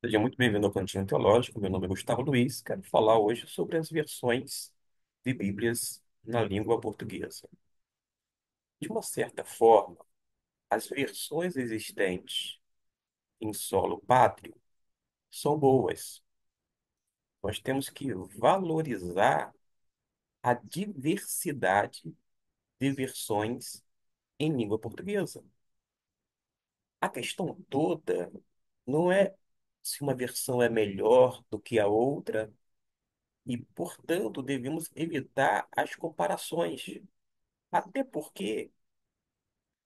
Seja muito bem-vindo ao Cantinho Teológico. Meu nome é Gustavo Luiz. Quero falar hoje sobre as versões de Bíblias na língua portuguesa. De uma certa forma, as versões existentes em solo pátrio são boas. Nós temos que valorizar a diversidade de versões em língua portuguesa. A questão toda não é se uma versão é melhor do que a outra e, portanto, devemos evitar as comparações. Até porque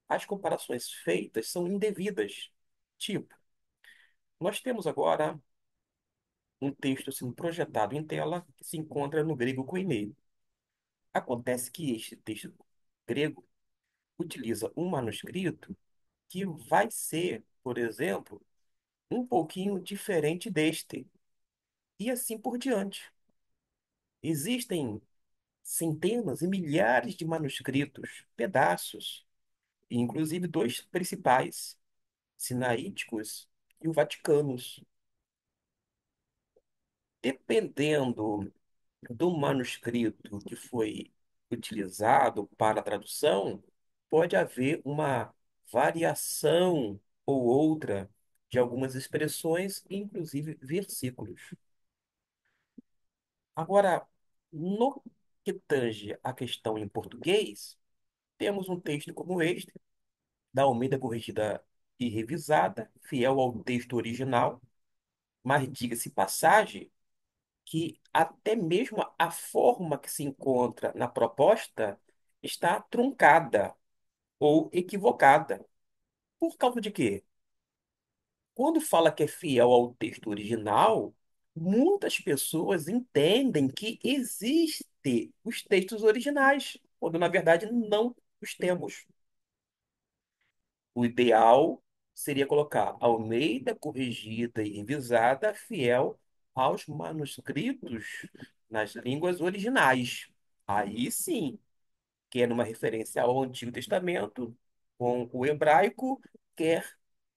as comparações feitas são indevidas. Tipo, nós temos agora um texto sendo projetado em tela que se encontra no grego koiné. Acontece que este texto grego utiliza um manuscrito que vai ser, por exemplo, um pouquinho diferente deste, e assim por diante. Existem centenas e milhares de manuscritos, pedaços, e inclusive dois principais, sinaíticos e o vaticanos. Dependendo do manuscrito que foi utilizado para a tradução, pode haver uma variação ou outra de algumas expressões, inclusive versículos. Agora, no que tange a questão em português, temos um texto como este, da Almeida Corrigida e Revisada, fiel ao texto original, mas diga-se passagem que até mesmo a forma que se encontra na proposta está truncada ou equivocada. Por causa de quê? Quando fala que é fiel ao texto original, muitas pessoas entendem que existem os textos originais, quando na verdade não os temos. O ideal seria colocar Almeida corrigida e revisada, fiel aos manuscritos nas línguas originais. Aí sim, quer numa referência ao Antigo Testamento com o hebraico, quer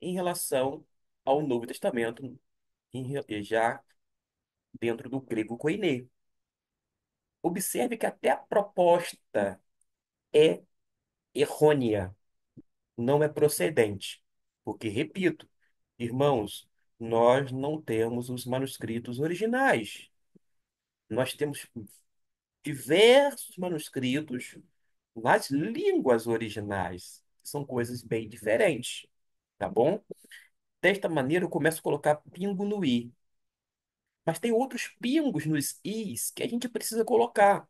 em relação ao Novo Testamento, já dentro do grego koiné. Observe que até a proposta é errônea, não é procedente. Porque, repito, irmãos, nós não temos os manuscritos originais. Nós temos diversos manuscritos nas línguas originais. São coisas bem diferentes, tá bom? Desta maneira, eu começo a colocar pingo no i. Mas tem outros pingos nos is que a gente precisa colocar.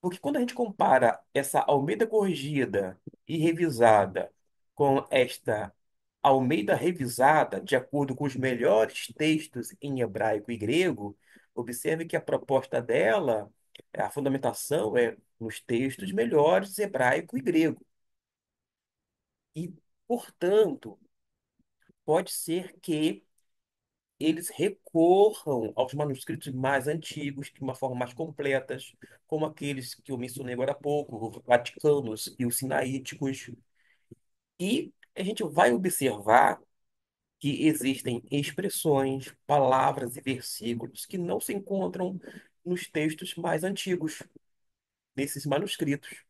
Porque quando a gente compara essa Almeida corrigida e revisada com esta Almeida revisada, de acordo com os melhores textos em hebraico e grego, observe que a proposta dela, a fundamentação é nos textos melhores hebraico e grego. E, portanto, pode ser que eles recorram aos manuscritos mais antigos, de uma forma mais completas, como aqueles que eu mencionei agora há pouco, os vaticanos e os sinaíticos. E a gente vai observar que existem expressões, palavras e versículos que não se encontram nos textos mais antigos, desses manuscritos.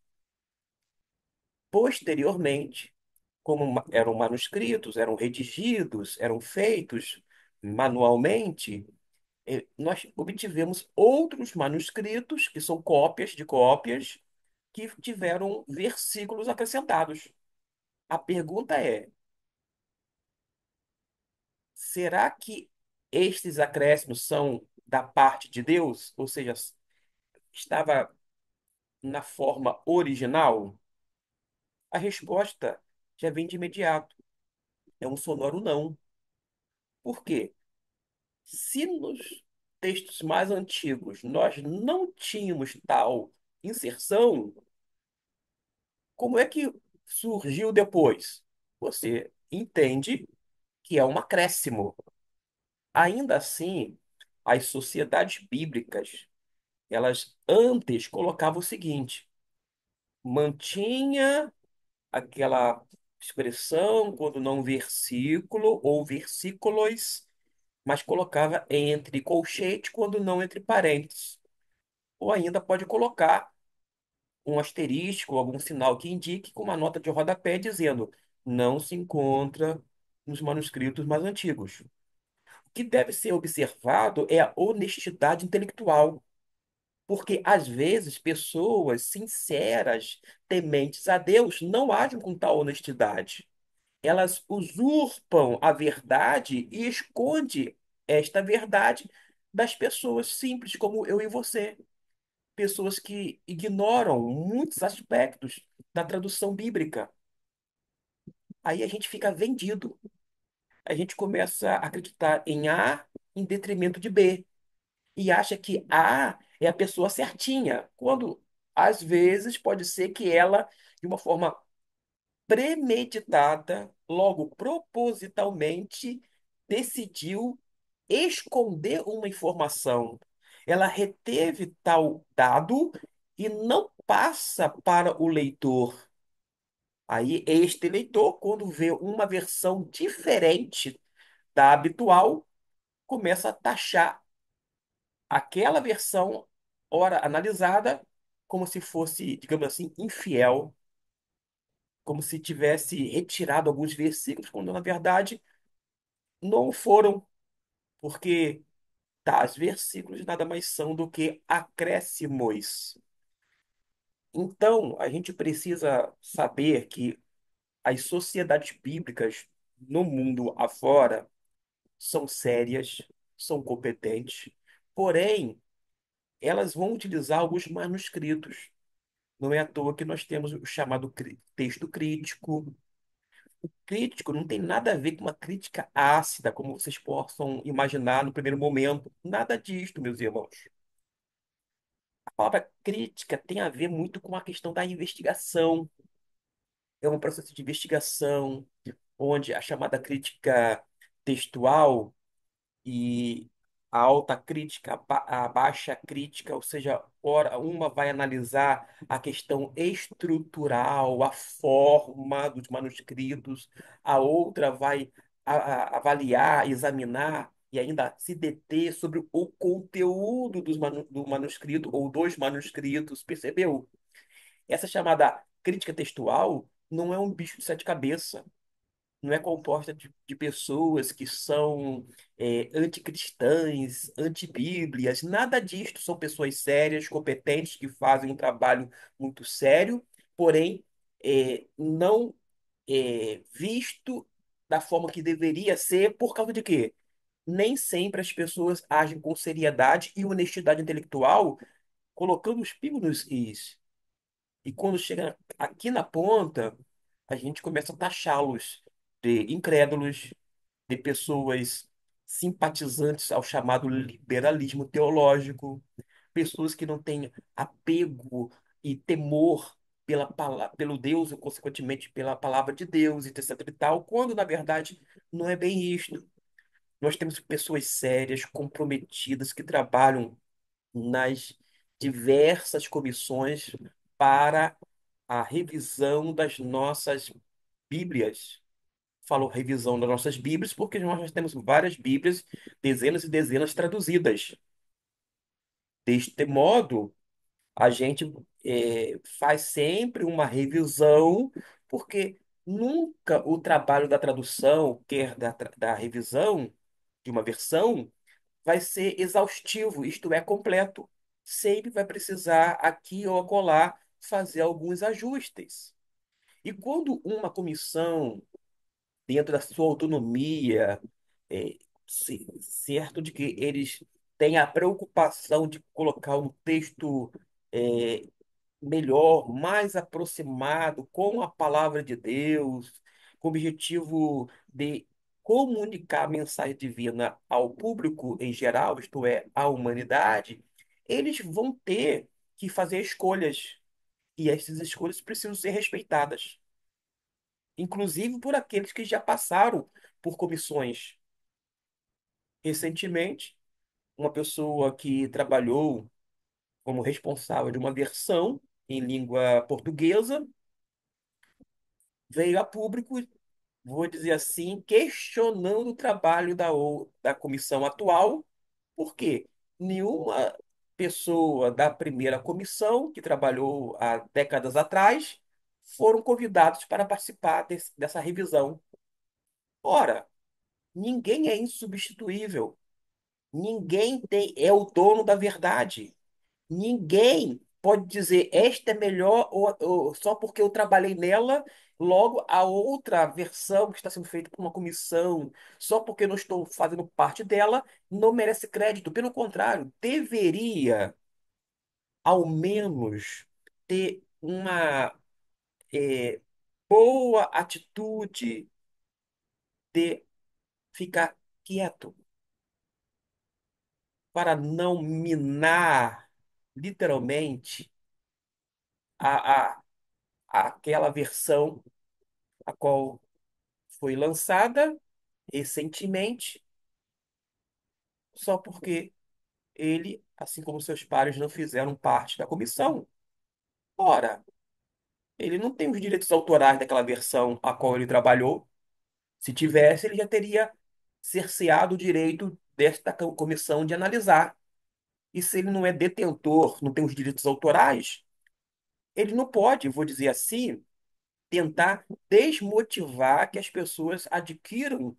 Posteriormente, como eram manuscritos, eram redigidos, eram feitos manualmente, nós obtivemos outros manuscritos, que são cópias de cópias, que tiveram versículos acrescentados. A pergunta é: será que estes acréscimos são da parte de Deus? Ou seja, estava na forma original? A resposta já vem de imediato. É um sonoro não. Por quê? Se nos textos mais antigos nós não tínhamos tal inserção, como é que surgiu depois? Você entende que é um acréscimo. Ainda assim, as sociedades bíblicas, elas antes colocavam o seguinte: mantinha aquela expressão quando não versículo ou versículos, mas colocava entre colchete, quando não entre parênteses. Ou ainda pode colocar um asterisco, algum sinal que indique com uma nota de rodapé dizendo não se encontra nos manuscritos mais antigos. O que deve ser observado é a honestidade intelectual, porque às vezes pessoas sinceras, tementes a Deus, não agem com tal honestidade. Elas usurpam a verdade e esconde esta verdade das pessoas simples como eu e você, pessoas que ignoram muitos aspectos da tradução bíblica. Aí a gente fica vendido. A gente começa a acreditar em A em detrimento de B e acha que A é a pessoa certinha, quando às vezes pode ser que ela, de uma forma premeditada, logo propositalmente, decidiu esconder uma informação. Ela reteve tal dado e não passa para o leitor. Aí, este leitor, quando vê uma versão diferente da habitual, começa a taxar aquela versão, ora analisada, como se fosse, digamos assim, infiel, como se tivesse retirado alguns versículos, quando na verdade não foram, porque tais versículos nada mais são do que acréscimos. Então, a gente precisa saber que as sociedades bíblicas no mundo afora são sérias, são competentes, porém, elas vão utilizar alguns manuscritos. Não é à toa que nós temos o chamado texto crítico. Crítico não tem nada a ver com uma crítica ácida, como vocês possam imaginar no primeiro momento. Nada disto, meus irmãos. A palavra crítica tem a ver muito com a questão da investigação. É um processo de investigação, onde a chamada crítica textual e a alta crítica, a baixa crítica, ou seja, ora, uma vai analisar a questão estrutural, a forma dos manuscritos, a outra vai avaliar, examinar e ainda se deter sobre o conteúdo do manuscrito ou dos manuscritos, percebeu? Essa chamada crítica textual não é um bicho de sete cabeças, não é composta de pessoas que são anticristãs, antibíblias, nada disto. São pessoas sérias, competentes, que fazem um trabalho muito sério, porém, não visto da forma que deveria ser, por causa de quê? Nem sempre as pessoas agem com seriedade e honestidade intelectual, colocando os pingos nos is. E quando chega aqui na ponta, a gente começa a taxá-los de incrédulos, de pessoas simpatizantes ao chamado liberalismo teológico, pessoas que não têm apego e temor pelo Deus e, consequentemente, pela palavra de Deus, e etc e tal, quando, na verdade, não é bem isto. Nós temos pessoas sérias, comprometidas, que trabalham nas diversas comissões para a revisão das nossas Bíblias. Falo revisão das nossas Bíblias porque nós já temos várias Bíblias, dezenas e dezenas traduzidas. Deste modo, a gente faz sempre uma revisão, porque nunca o trabalho da tradução, quer da revisão de uma versão, vai ser exaustivo, isto é, completo. Sempre vai precisar, aqui ou acolá, fazer alguns ajustes. E quando uma comissão, dentro da sua autonomia, é, certo de que eles têm a preocupação de colocar um texto é, melhor, mais aproximado com a palavra de Deus, com o objetivo de comunicar a mensagem divina ao público em geral, isto é, à humanidade, eles vão ter que fazer escolhas. E essas escolhas precisam ser respeitadas, inclusive por aqueles que já passaram por comissões. Recentemente, uma pessoa que trabalhou como responsável de uma versão em língua portuguesa veio a público vou dizer assim, questionando o trabalho da comissão atual, porque nenhuma pessoa da primeira comissão, que trabalhou há décadas atrás, foram convidados para participar dessa revisão. Ora, ninguém é insubstituível. Ninguém é o dono da verdade. Ninguém pode dizer esta é melhor ou só porque eu trabalhei nela, logo a outra versão que está sendo feita por uma comissão, só porque eu não estou fazendo parte dela, não merece crédito. Pelo contrário, deveria, ao menos, ter uma boa atitude de ficar quieto para não minar, literalmente, a, a, aquela versão a qual foi lançada recentemente, só porque ele, assim como seus pares, não fizeram parte da comissão. Ora, ele não tem os direitos autorais daquela versão a qual ele trabalhou. Se tivesse, ele já teria cerceado o direito desta comissão de analisar. E se ele não é detentor, não tem os direitos autorais, ele não pode, vou dizer assim, tentar desmotivar que as pessoas adquiram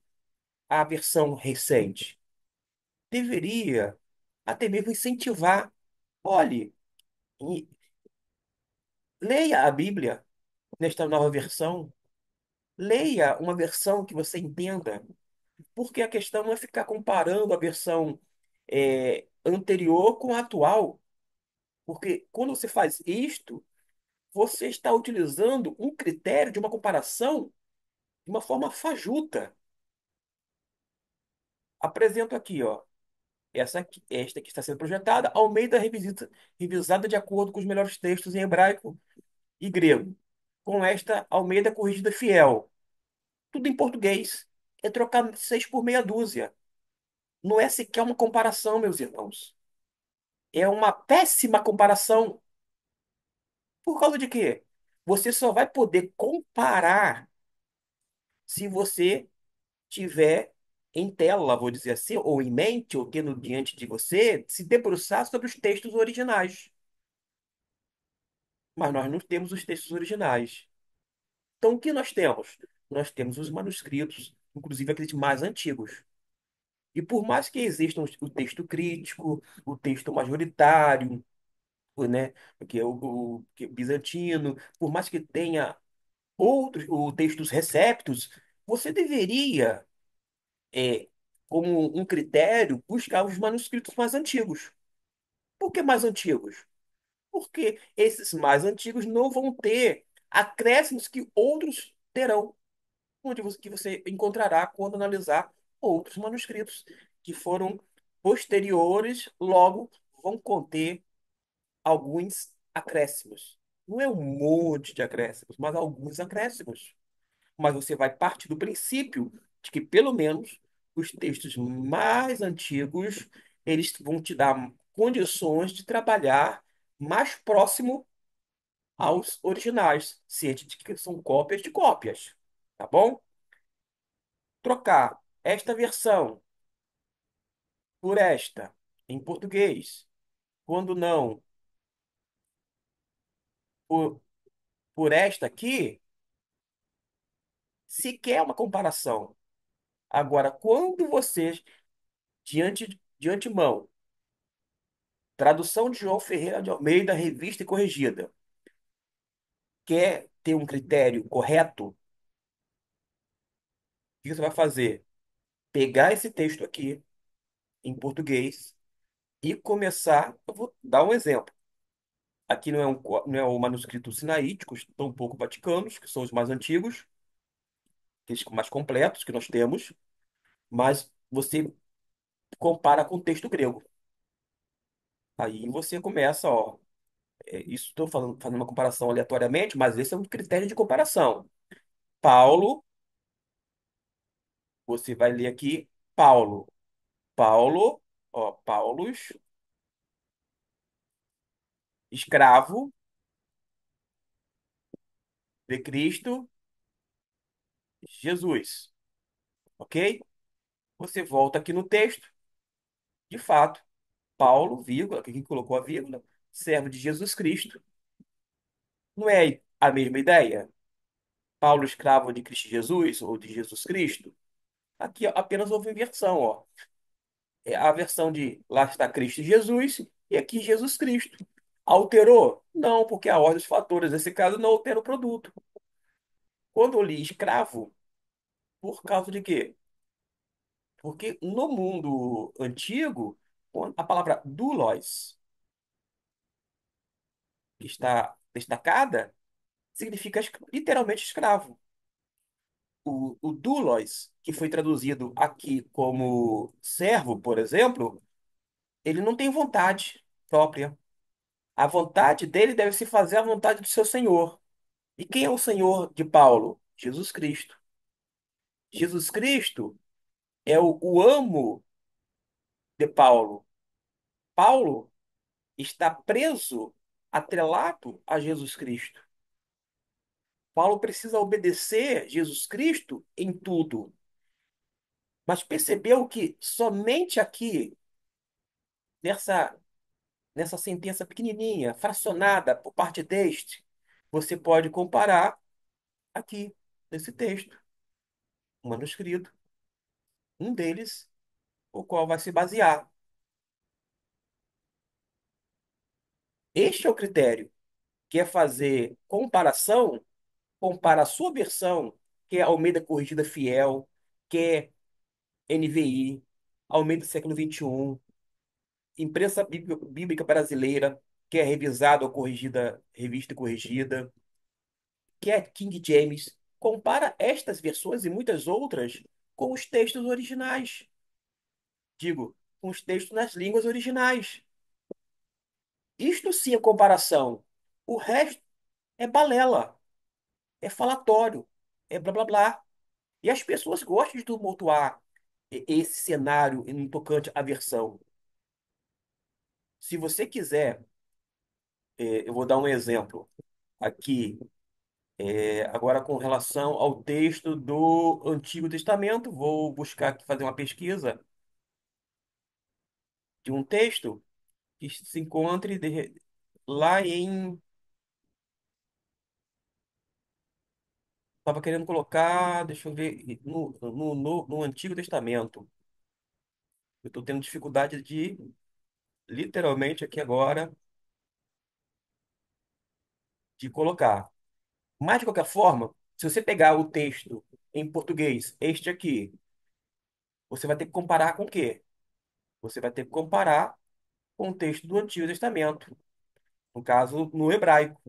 a versão recente. Deveria até mesmo incentivar. Olhe, e leia a Bíblia nesta nova versão. Leia uma versão que você entenda, porque a questão não é ficar comparando a versão anterior com a atual, porque quando você faz isto, você está utilizando um critério de uma comparação de uma forma fajuta. Apresento aqui, ó, esta que está sendo projetada, Almeida revisada de acordo com os melhores textos em hebraico e grego, com esta Almeida corrigida fiel. Tudo em português. É trocar seis por meia dúzia. Não é sequer uma comparação, meus irmãos. É uma péssima comparação. Por causa de quê? Você só vai poder comparar se você tiver em tela, vou dizer assim, ou em mente, ou tendo diante de você, se debruçar sobre os textos originais. Mas nós não temos os textos originais. Então, o que nós temos? Nós temos os manuscritos, inclusive aqueles mais antigos. E por mais que existam o texto crítico, o texto majoritário, né, que é que é o bizantino, por mais que tenha outros, o textos receptos, você deveria, é, como um critério, buscar os manuscritos mais antigos. Por que mais antigos? Porque esses mais antigos não vão ter acréscimos que outros terão, que você encontrará quando analisar outros manuscritos que foram posteriores, logo vão conter alguns acréscimos. Não é um monte de acréscimos, mas alguns acréscimos. Mas você vai partir do princípio de que, pelo menos, os textos mais antigos, eles vão te dar condições de trabalhar mais próximo aos originais, ciente de que são cópias de cópias, tá bom? Trocar esta versão por esta em português, quando não por, por esta aqui, sequer uma comparação. Agora, quando você, de antemão, tradução de João Ferreira de Almeida, revista e corrigida, quer ter um critério correto, o que você vai fazer? Pegar esse texto aqui, em português, e começar. Eu vou dar um exemplo. Aqui não é o manuscrito sinaítico, tampouco vaticanos, que são os mais antigos, aqueles mais completos que nós temos, mas você compara com o texto grego. Aí você começa, ó, isso estou falando, fazendo uma comparação aleatoriamente, mas esse é um critério de comparação. Paulo, você vai ler aqui, Paulo. Paulo, ó, Paulus, escravo de Cristo, Jesus, ok? Você volta aqui no texto, de fato, Paulo, vírgula, aqui colocou a vírgula, servo de Jesus Cristo. Não é a mesma ideia? Paulo, escravo de Cristo Jesus ou de Jesus Cristo? Aqui ó, apenas houve inversão, ó. É a versão de lá está Cristo Jesus e aqui Jesus Cristo. Alterou? Não, porque a ordem dos fatores, nesse caso, não altera o produto. Quando eu li escravo, por causa de quê? Porque no mundo antigo, a palavra doulos, que está destacada, significa literalmente escravo. O doulos, que foi traduzido aqui como servo, por exemplo, ele não tem vontade própria. A vontade dele deve se fazer a vontade do seu Senhor. E quem é o Senhor de Paulo? Jesus Cristo. Jesus Cristo é o amo de Paulo. Paulo está preso, atrelado a Jesus Cristo. Paulo precisa obedecer Jesus Cristo em tudo. Mas percebeu que somente aqui, nessa, nessa sentença pequenininha, fracionada por parte deste, você pode comparar aqui, nesse texto, um manuscrito, um deles, o qual vai se basear. Este é o critério, que é fazer comparação, compara a sua versão, que é Almeida Corrigida Fiel, que é NVI, Almeida do século XXI, Imprensa Bíblica Brasileira, que é revisada ou corrigida, revista e corrigida, que é King James. Compara estas versões e muitas outras com os textos originais. Digo, com os textos nas línguas originais. Isto sim é comparação. O resto é balela, é falatório, é blá blá blá. E as pessoas gostam de tumultuar esse cenário no tocante à versão. Se você quiser, eu vou dar um exemplo aqui, agora com relação ao texto do Antigo Testamento. Vou buscar aqui fazer uma pesquisa de um texto que se encontre lá em. Estava querendo colocar, deixa eu ver, no Antigo Testamento. Eu estou tendo dificuldade de, literalmente aqui agora, de colocar. Mas, de qualquer forma, se você pegar o texto em português, este aqui, você vai ter que comparar com o quê? Você vai ter que comparar com o texto do Antigo Testamento, no caso, no hebraico.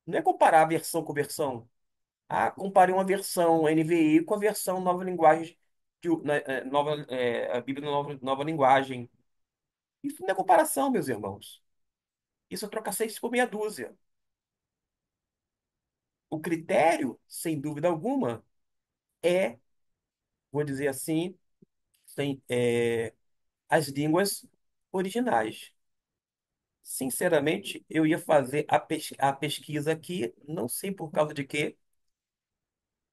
Não é comparar versão com versão. Ah, compare uma versão NVI com a versão nova linguagem, a Bíblia nova linguagem. Isso não é comparação, meus irmãos. Isso é trocar seis por meia dúzia. O critério, sem dúvida alguma, é, vou dizer assim, as línguas originais. Sinceramente, eu ia fazer a pesquisa aqui, não sei por causa de quê.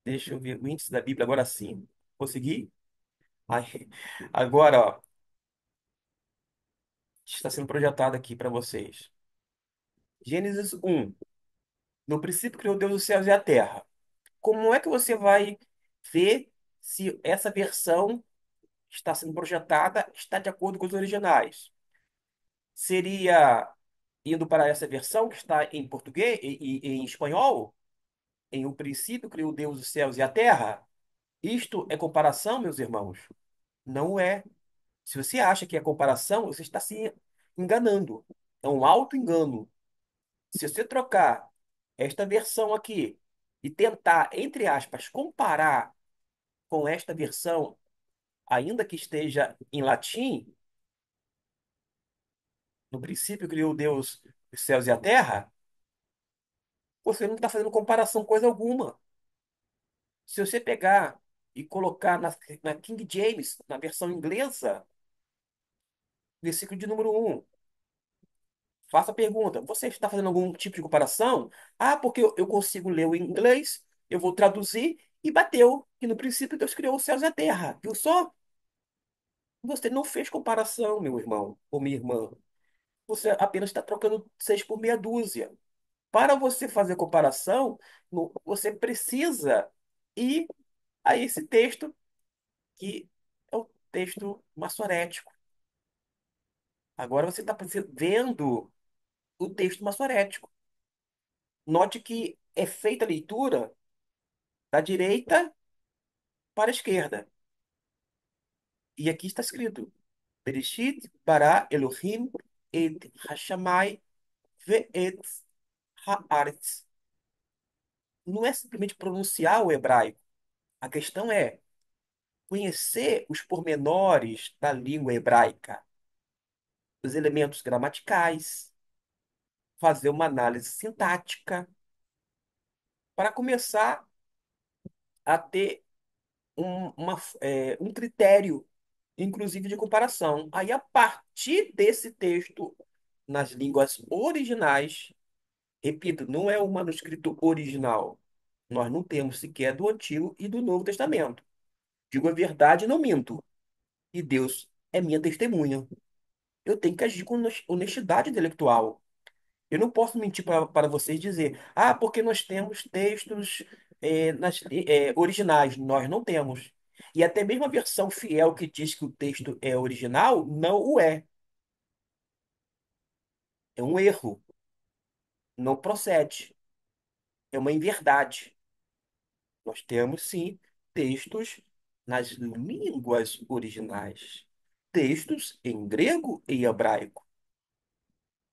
Deixa eu ver o índice da Bíblia agora sim. Consegui? Ai, agora, ó, está sendo projetado aqui para vocês. Gênesis 1. No princípio criou Deus os céus e a terra. Como é que você vai ver se essa versão está sendo projetada está de acordo com os originais? Seria indo para essa versão que está em português e em espanhol? Em um princípio criou Deus os céus e a terra? Isto é comparação, meus irmãos? Não é. Se você acha que é comparação, você está se enganando. É um auto-engano. Se você trocar esta versão aqui e tentar, entre aspas, comparar com esta versão, ainda que esteja em latim, no princípio criou Deus os céus e a terra, você não está fazendo comparação coisa alguma. Se você pegar e colocar na King James, na versão inglesa, versículo de número um, faça a pergunta: você está fazendo algum tipo de comparação? Ah, porque eu consigo ler o inglês, eu vou traduzir e bateu que no princípio Deus criou os céus e a terra. Viu só? Você não fez comparação, meu irmão ou minha irmã. Você apenas está trocando seis por meia dúzia. Para você fazer comparação, você precisa ir a esse texto que é o texto maçorético. Agora você está vendo o texto maçorético. Note que é feita a leitura da direita para a esquerda. E aqui está escrito: Bereshit bara Elohim et hashamai ve'et haaretz. Não é simplesmente pronunciar o hebraico. A questão é conhecer os pormenores da língua hebraica, os elementos gramaticais, fazer uma análise sintática, para começar a ter um critério, inclusive de comparação. Aí, a partir desse texto, nas línguas originais, repito, não é o manuscrito original. Nós não temos sequer do Antigo e do Novo Testamento. Digo a verdade e não minto. E Deus é minha testemunha. Eu tenho que agir com honestidade intelectual. Eu não posso mentir para vocês e dizer, ah, porque nós temos textos originais. Nós não temos. E até mesmo a versão fiel que diz que o texto é original, não o é. É um erro. Não procede. É uma inverdade. Nós temos, sim, textos nas línguas originais. Textos em grego e hebraico.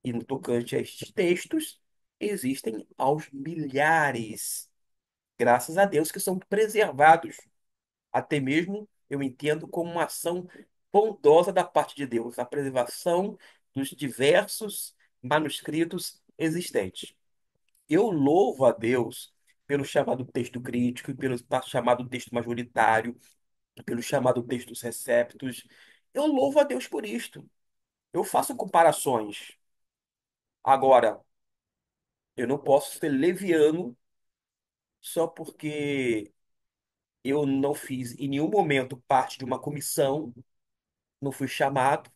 E no tocante a estes textos, existem aos milhares. Graças a Deus que são preservados. Até mesmo eu entendo como uma ação bondosa da parte de Deus, a preservação dos diversos manuscritos existentes. Eu louvo a Deus pelo chamado texto crítico, pelo chamado texto majoritário, pelo chamado textos receptos. Eu louvo a Deus por isto. Eu faço comparações. Agora, eu não posso ser leviano só porque eu não fiz em nenhum momento parte de uma comissão, não fui chamado,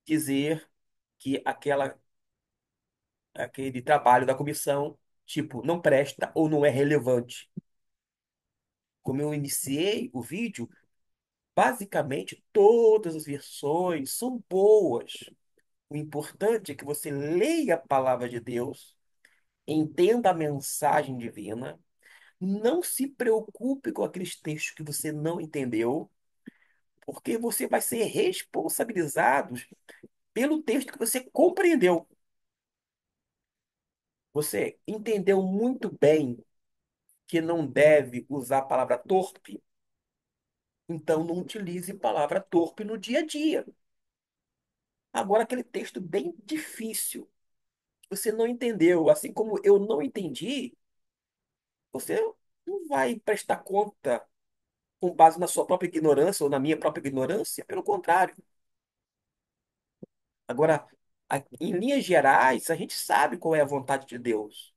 dizer que aquele trabalho da comissão, tipo, não presta ou não é relevante. Como eu iniciei o vídeo, basicamente todas as versões são boas. O importante é que você leia a palavra de Deus, entenda a mensagem divina, não se preocupe com aqueles textos que você não entendeu, porque você vai ser responsabilizado pelo texto que você compreendeu. Você entendeu muito bem que não deve usar a palavra torpe, então não utilize palavra torpe no dia a dia. Agora, aquele texto bem difícil, que você não entendeu, assim como eu não entendi, você não vai prestar conta com base na sua própria ignorância ou na minha própria ignorância, pelo contrário. Agora, em linhas gerais, a gente sabe qual é a vontade de Deus.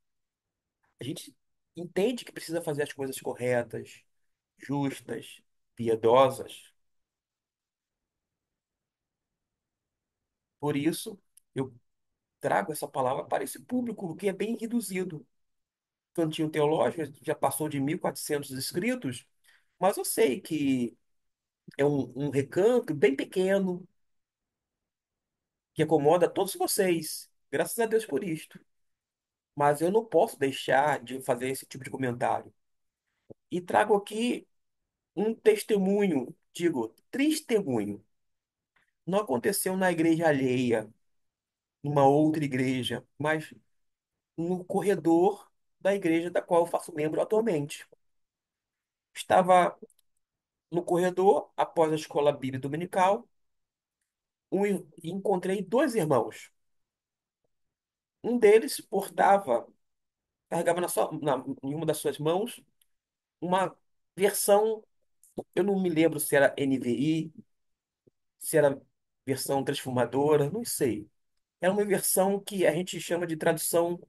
A gente entende que precisa fazer as coisas corretas, justas, piedosas. Por isso, eu trago essa palavra para esse público que é bem reduzido. Cantinho Teológico já passou de 1.400 inscritos, mas eu sei que é um recanto bem pequeno que acomoda todos vocês. Graças a Deus por isto. Mas eu não posso deixar de fazer esse tipo de comentário. E trago aqui um testemunho, digo, testemunho. Não aconteceu na igreja alheia, numa outra igreja, mas no corredor da igreja da qual eu faço membro atualmente. Estava no corredor, após a escola bíblica dominical, e encontrei dois irmãos. Um deles carregava em uma das suas mãos uma versão, eu não me lembro se era NVI, se era versão transformadora, não sei. Era uma versão que a gente chama de tradução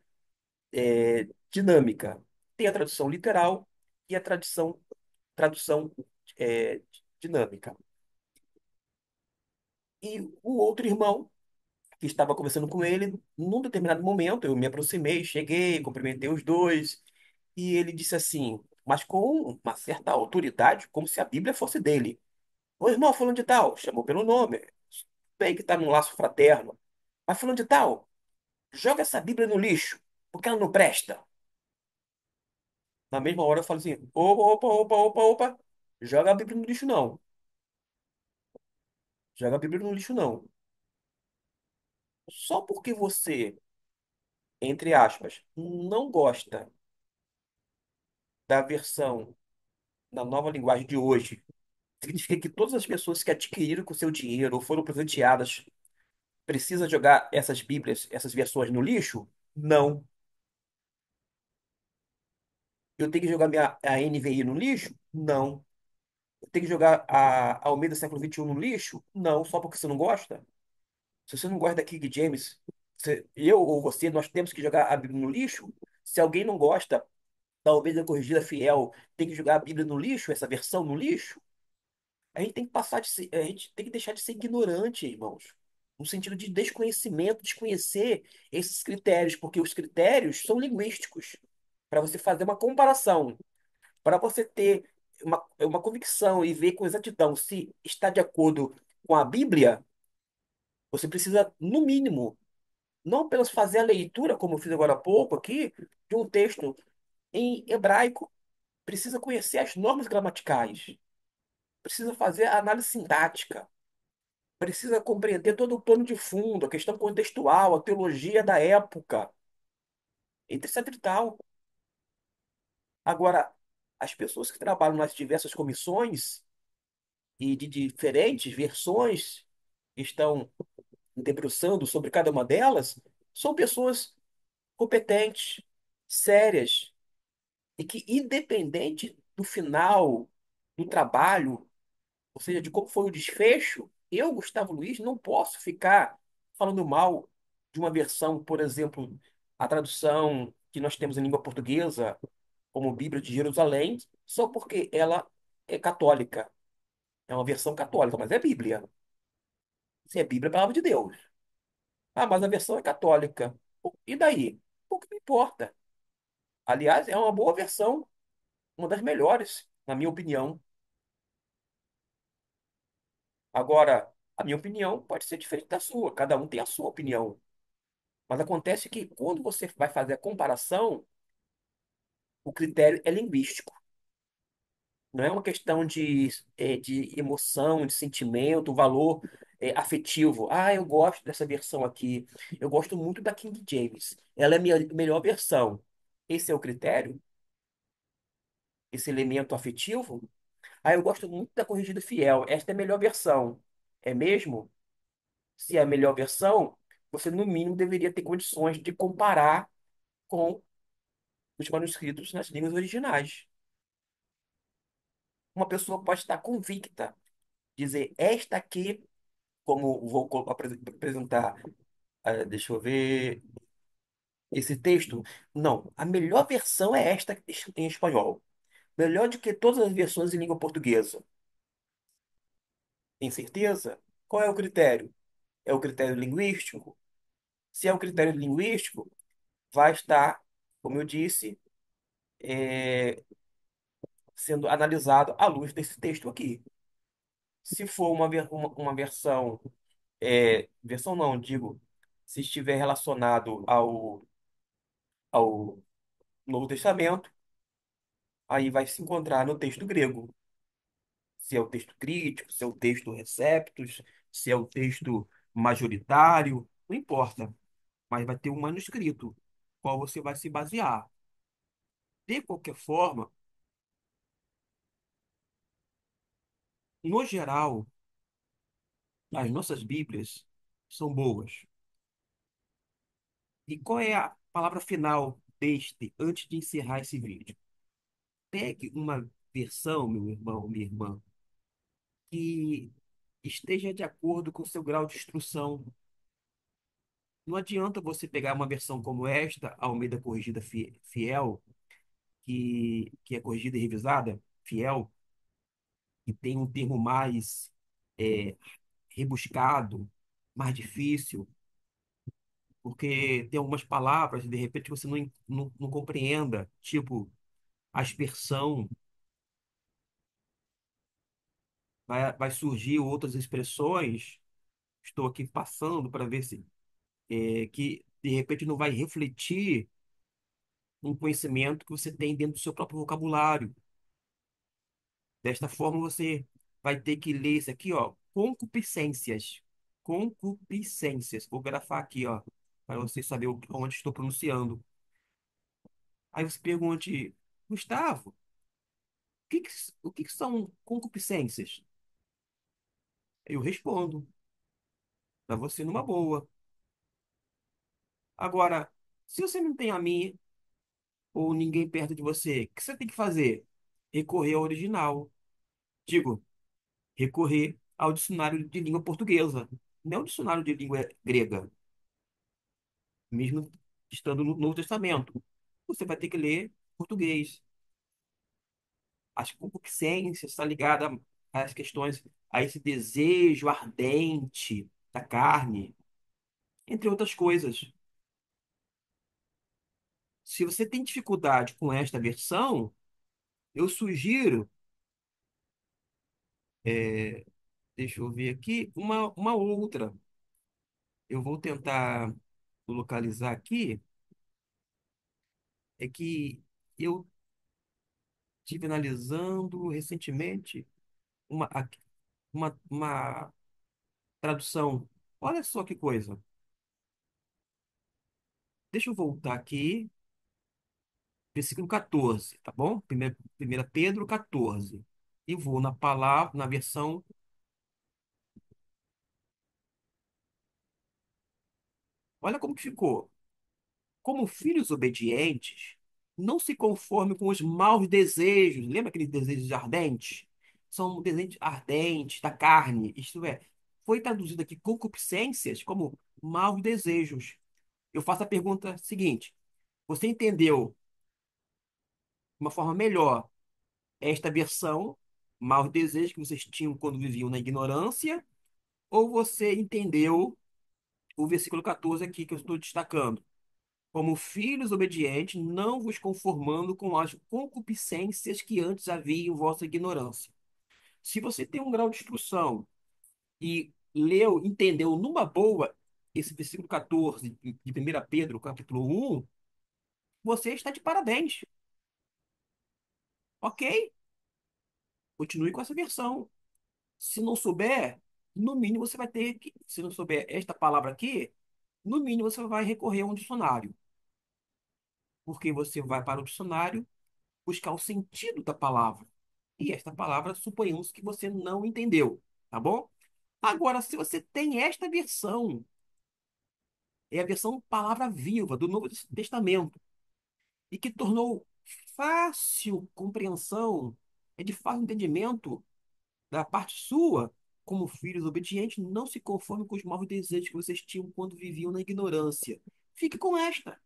dinâmica. Tem a tradução literal e a tradução é, dinâmica. E o outro irmão, que estava conversando com ele, num determinado momento, eu me aproximei, cheguei, cumprimentei os dois, e ele disse assim, mas com uma certa autoridade, como se a Bíblia fosse dele. Ô irmão, fulano de tal, chamou pelo nome, bem que está num laço fraterno. Mas fulano de tal, joga essa Bíblia no lixo, porque ela não presta. Na mesma hora eu falo assim, opa, opa, opa, opa, opa, joga a Bíblia no lixo não. Joga a Bíblia no lixo não. Só porque você, entre aspas, não gosta da versão na nova linguagem de hoje, significa que todas as pessoas que adquiriram com seu dinheiro ou foram presenteadas precisam jogar essas Bíblias, essas versões no lixo? Não. Eu tenho que jogar a NVI no lixo? Não. Eu tenho que jogar a Almeida século XXI no lixo? Não, só porque você não gosta. Se você não gosta da King James, eu ou você, nós temos que jogar a Bíblia no lixo? Se alguém não gosta da Almeida Corrigida Fiel, tem que jogar a Bíblia no lixo, essa versão no lixo? A gente tem que a gente tem que deixar de ser ignorante, irmãos. No sentido de desconhecimento, desconhecer esses critérios, porque os critérios são linguísticos. Para você fazer uma comparação, para você ter uma convicção e ver com exatidão se está de acordo com a Bíblia, você precisa, no mínimo, não apenas fazer a leitura, como eu fiz agora há pouco aqui, de um texto em hebraico, precisa conhecer as normas gramaticais, precisa fazer a análise sintática, precisa compreender todo o plano de fundo, a questão contextual, a teologia da época, etc e tal. Agora, as pessoas que trabalham nas diversas comissões e de diferentes versões estão debruçando sobre cada uma delas, são pessoas competentes, sérias, e que, independente do final do trabalho, ou seja, de como foi o desfecho, eu, Gustavo Luiz, não posso ficar falando mal de uma versão, por exemplo, a tradução que nós temos em língua portuguesa, como Bíblia de Jerusalém, só porque ela é católica. É uma versão católica, mas é Bíblia. Se é Bíblia, é a palavra de Deus. Ah, mas a versão é católica. E daí? Pouco me importa. Aliás, é uma boa versão, uma das melhores, na minha opinião. Agora, a minha opinião pode ser diferente da sua, cada um tem a sua opinião. Mas acontece que quando você vai fazer a comparação, o critério é linguístico. Não é uma questão de emoção, de sentimento, valor afetivo. Ah, eu gosto dessa versão aqui. Eu gosto muito da King James. Ela é a minha melhor versão. Esse é o critério? Esse elemento afetivo? Ah, eu gosto muito da Corrigida Fiel. Esta é a melhor versão. É mesmo? Se é a melhor versão, você no mínimo deveria ter condições de comparar com os manuscritos nas línguas originais. Uma pessoa pode estar convicta, dizer, esta aqui, como vou apresentar, deixa eu ver, esse texto. Não, a melhor versão é esta em espanhol. Melhor do que todas as versões em língua portuguesa. Tem certeza? Qual é o critério? É o critério linguístico? Se é o critério linguístico, vai estar, como eu disse, é, sendo analisado à luz desse texto aqui. Se for uma versão, versão não, digo, se estiver relacionado ao Novo Testamento, aí vai se encontrar no texto grego. Se é o texto crítico, se é o texto receptus, se é o texto majoritário, não importa, mas vai ter um manuscrito, qual você vai se basear. De qualquer forma, no geral, as nossas Bíblias são boas. E qual é a palavra final antes de encerrar esse vídeo? Pegue uma versão, meu irmão, minha irmã, que esteja de acordo com o seu grau de instrução. Não adianta você pegar uma versão como esta, Almeida Corrigida Fiel, que é corrigida e revisada, fiel, e tem um termo mais é, rebuscado, mais difícil, porque tem algumas palavras, de repente, você não compreenda, tipo aspersão, vai surgir outras expressões, estou aqui passando para ver se que de repente não vai refletir um conhecimento que você tem dentro do seu próprio vocabulário. Desta forma, você vai ter que ler isso aqui, ó, concupiscências. Concupiscências. Vou grafar aqui, ó, para você saber onde estou pronunciando. Aí você pergunte, Gustavo, o que que são concupiscências? Eu respondo, para você numa boa. Agora, se você não tem a mim ou ninguém perto de você, o que você tem que fazer? Recorrer ao original. Digo, recorrer ao dicionário de língua portuguesa, não ao dicionário de língua grega, mesmo estando no Novo Testamento. Você vai ter que ler português. As concupiscências está ligada às questões, a esse desejo ardente da carne, entre outras coisas. Se você tem dificuldade com esta versão, eu sugiro, deixa eu ver aqui, uma outra. Eu vou tentar localizar aqui, é que eu estive analisando recentemente uma tradução. Olha só que coisa. Deixa eu voltar aqui, versículo 14, tá bom? Primeira Pedro 14. E vou na palavra, na versão. Olha como que ficou. Como filhos obedientes, não se conforme com os maus desejos. Lembra aqueles desejos ardentes? São desejos ardentes da carne. Isto é, foi traduzido aqui concupiscências como maus desejos. Eu faço a pergunta seguinte: você entendeu de uma forma melhor esta versão, maus desejos que vocês tinham quando viviam na ignorância, ou você entendeu o versículo 14 aqui que eu estou destacando? Como filhos obedientes, não vos conformando com as concupiscências que antes havia em vossa ignorância. Se você tem um grau de instrução e leu, entendeu numa boa esse versículo 14 de 1 Pedro, capítulo 1, você está de parabéns, ok? Continue com essa versão. Se não souber, no mínimo você vai ter que, se não souber esta palavra aqui, no mínimo você vai recorrer a um dicionário, porque você vai para o dicionário buscar o sentido da palavra. E esta palavra suponhamos que você não entendeu, tá bom? Agora, se você tem esta versão, é a versão palavra viva do Novo Testamento, e que tornou fácil compreensão, é de fácil entendimento da parte sua, como filhos obedientes, não se conformem com os maus desejos que vocês tinham quando viviam na ignorância. Fique com esta.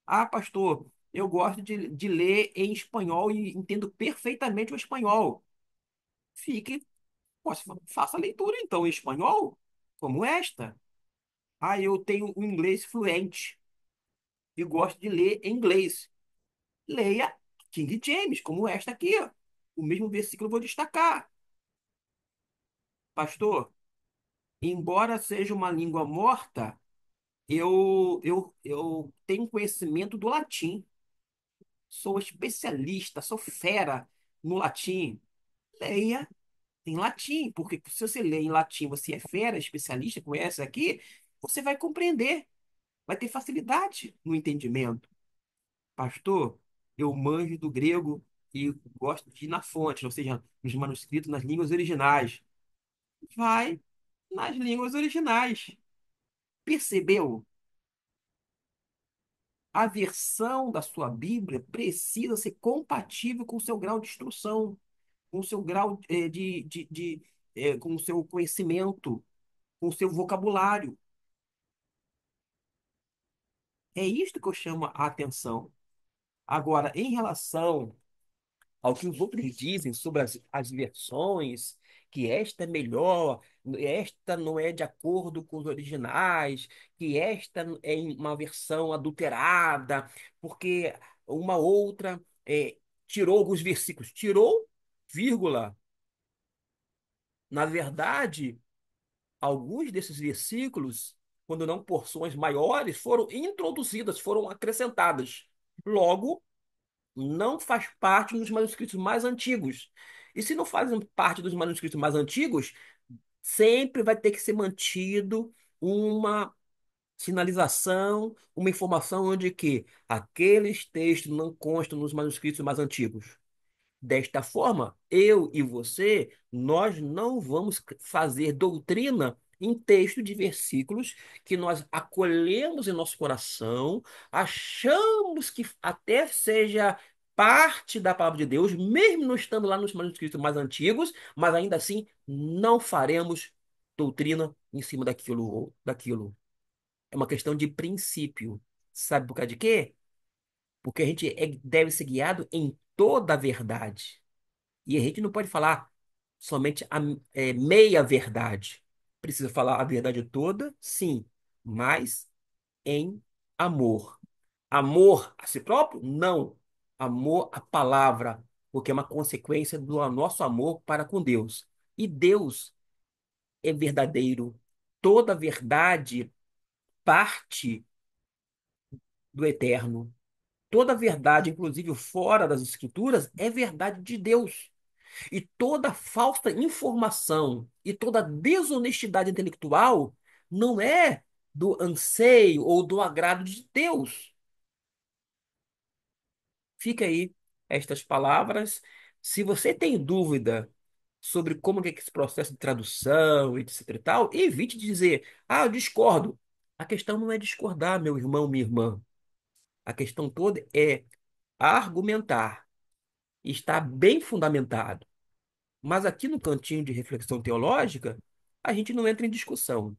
Ah, pastor, eu gosto de ler em espanhol e entendo perfeitamente o espanhol. Fique, faça a leitura então em espanhol, como esta. Ah, eu tenho o inglês fluente e gosto de ler em inglês. Leia King James, como esta aqui, ó. O mesmo versículo eu vou destacar. Pastor, embora seja uma língua morta, eu tenho conhecimento do latim. Sou especialista, sou fera no latim. Leia em latim, porque se você lê em latim, você é fera, especialista, conhece aqui, você vai compreender, vai ter facilidade no entendimento. Pastor, eu manjo do grego e gosto de ir na fonte, ou seja, nos manuscritos, nas línguas originais. Vai nas línguas originais. Percebeu? A versão da sua Bíblia precisa ser compatível com o seu grau de instrução, com o seu grau com o seu conhecimento, com o seu vocabulário. É isto que eu chamo a atenção. Agora, em relação ao que os outros dizem sobre as versões, que esta é melhor, esta não é de acordo com os originais, que esta é uma versão adulterada, porque uma outra tirou alguns versículos. Tirou, vírgula. Na verdade, alguns desses versículos, quando não porções maiores, foram introduzidas, foram acrescentadas. Logo, não faz parte dos manuscritos mais antigos. E se não fazem parte dos manuscritos mais antigos, sempre vai ter que ser mantido uma sinalização, uma informação de que aqueles textos não constam nos manuscritos mais antigos. Desta forma, eu e você, nós não vamos fazer doutrina em texto de versículos que nós acolhemos em nosso coração, achamos que até seja parte da palavra de Deus, mesmo não estando lá nos manuscritos mais antigos, mas ainda assim não faremos doutrina em cima daquilo. É uma questão de princípio. Sabe por causa de quê? Porque a gente deve ser guiado em toda a verdade. E a gente não pode falar somente a meia verdade. Precisa falar a verdade toda, sim, mas em amor. Amor a si próprio? Não. Amor à palavra, porque é uma consequência do nosso amor para com Deus. E Deus é verdadeiro. Toda verdade parte do eterno. Toda verdade, inclusive fora das Escrituras, é verdade de Deus. E toda falsa informação e toda desonestidade intelectual não é do anseio ou do agrado de Deus. Fica aí estas palavras. Se você tem dúvida sobre como que é esse processo de tradução, etc e tal, evite dizer, ah, eu discordo. A questão não é discordar, meu irmão, minha irmã. A questão toda é argumentar, estar bem fundamentado. Mas aqui no cantinho de reflexão teológica, a gente não entra em discussão.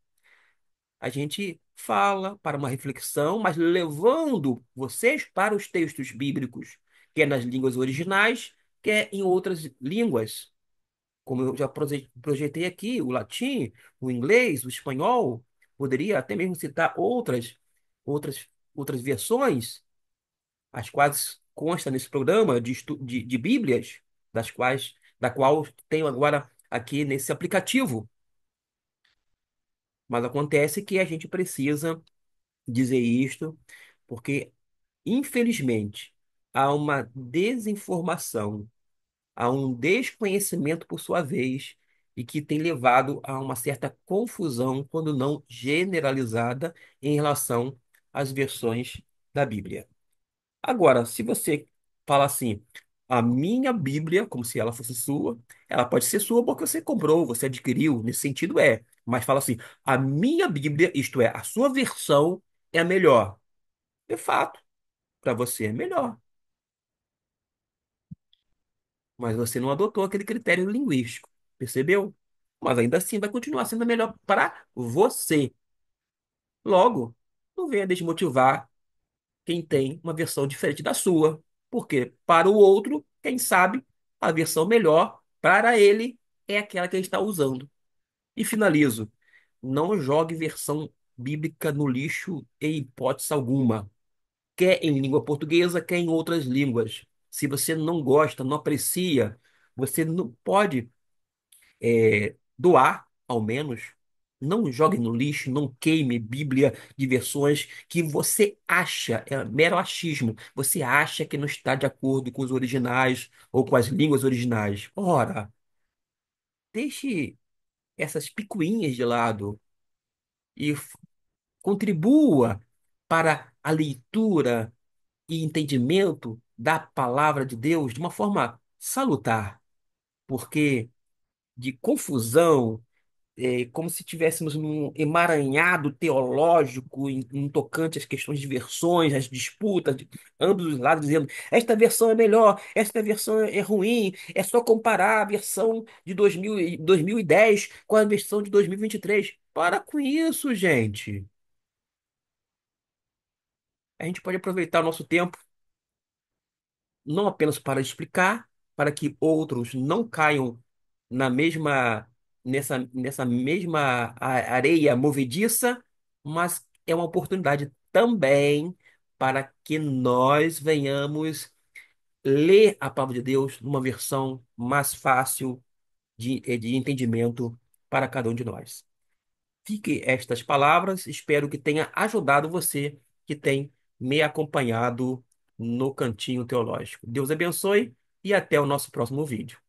A gente fala para uma reflexão, mas levando vocês para os textos bíblicos, quer nas línguas originais, quer em outras línguas. Como eu já projetei aqui, o latim, o inglês, o espanhol, poderia até mesmo citar outras, outras versões, as quais consta nesse programa de Bíblias, da qual tenho agora aqui nesse aplicativo. Mas acontece que a gente precisa dizer isto, porque, infelizmente, há uma desinformação, há um desconhecimento por sua vez, e que tem levado a uma certa confusão, quando não generalizada, em relação às versões da Bíblia. Agora, se você fala assim, a minha Bíblia, como se ela fosse sua, ela pode ser sua porque você comprou, você adquiriu, nesse sentido é. Mas fala assim, a minha Bíblia, isto é, a sua versão é a melhor. De fato, para você é melhor. Mas você não adotou aquele critério linguístico, percebeu? Mas ainda assim vai continuar sendo a melhor para você. Logo, não venha desmotivar quem tem uma versão diferente da sua. Porque para o outro, quem sabe, a versão melhor para ele é aquela que ele está usando. E finalizo. Não jogue versão bíblica no lixo em hipótese alguma. Quer em língua portuguesa, quer em outras línguas. Se você não gosta, não aprecia, você não pode doar, ao menos. Não jogue no lixo, não queime Bíblia de versões que você acha, é mero achismo, você acha que não está de acordo com os originais ou com as línguas originais. Ora, deixe essas picuinhas de lado e contribua para a leitura e entendimento da palavra de Deus de uma forma salutar, porque de confusão, como se tivéssemos num emaranhado teológico em tocante às questões de versões, às disputas de ambos os lados, dizendo esta versão é melhor, esta versão é ruim, é só comparar a versão de 2010 com a versão de 2023. Para com isso, gente. A gente pode aproveitar o nosso tempo não apenas para explicar, para que outros não caiam na mesma, nessa mesma areia movediça, mas é uma oportunidade também para que nós venhamos ler a palavra de Deus numa versão mais fácil de entendimento para cada um de nós. Fique estas palavras, espero que tenha ajudado você que tem me acompanhado no Cantinho Teológico. Deus abençoe e até o nosso próximo vídeo.